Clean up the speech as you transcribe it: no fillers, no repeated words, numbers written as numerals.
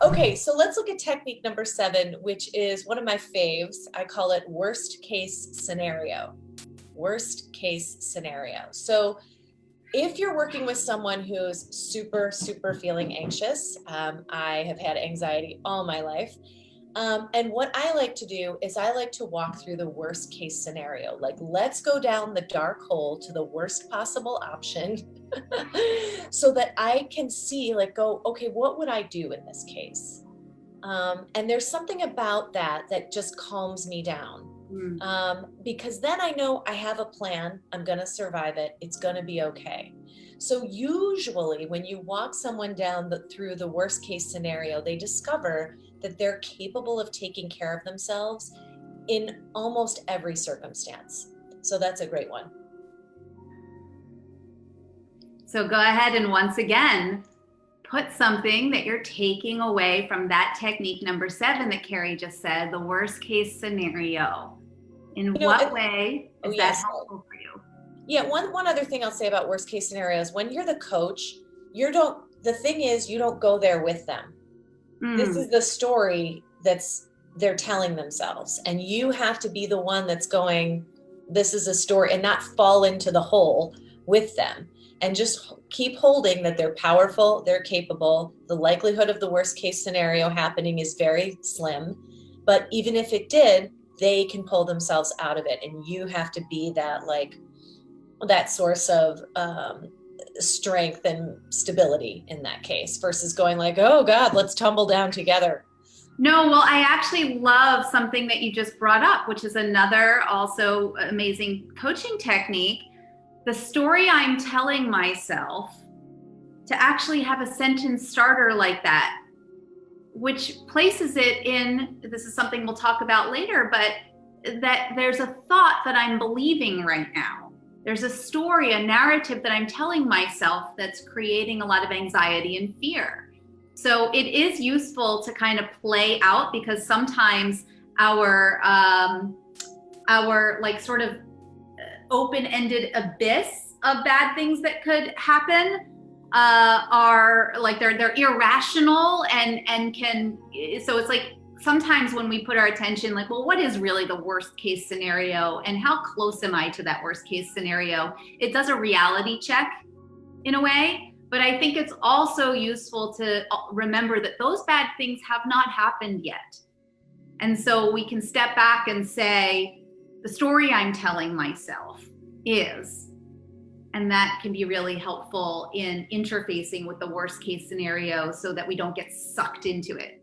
Okay, so let's look at technique number 7, which is one of my faves. I call it worst case scenario. Worst case scenario. So if you're working with someone who's super, super feeling anxious, I have had anxiety all my life. And what I like to do is I like to walk through the worst case scenario. Like, let's go down the dark hole to the worst possible option so that I can see, like, go, okay, what would I do in this case? And there's something about that just calms me down. Because then I know I have a plan. I'm going to survive it. It's going to be okay. So usually when you walk someone down through the worst case scenario, they discover that they're capable of taking care of themselves in almost every circumstance. So that's a great one. So go ahead and once again, put something that you're taking away from that technique number 7 that Carrie just said, the worst case scenario. In what way is that helpful for you? Yeah, one other thing I'll say about worst case scenarios, when you're the coach, the thing is you don't go there with them. This is the story they're telling themselves, and you have to be the one that's going, this is a story, and not fall into the hole with them, and just keep holding that they're powerful, they're capable. The likelihood of the worst case scenario happening is very slim, but even if it did, they can pull themselves out of it, and you have to be that source of strength and stability in that case, versus going like, oh God, let's tumble down together. No, well, I actually love something that you just brought up, which is another also amazing coaching technique. The story I'm telling myself, to actually have a sentence starter like that, which places it in, this is something we'll talk about later, but that there's a thought that I'm believing right now. There's a story, a narrative that I'm telling myself that's creating a lot of anxiety and fear. So it is useful to kind of play out, because sometimes our like sort of open-ended abyss of bad things that could happen are like they're irrational and can, so it's like sometimes when we put our attention like, well, what is really the worst case scenario and how close am I to that worst case scenario? It does a reality check in a way, but I think it's also useful to remember that those bad things have not happened yet. And so we can step back and say, the story I'm telling myself is, and that can be really helpful in interfacing with the worst case scenario so that we don't get sucked into it.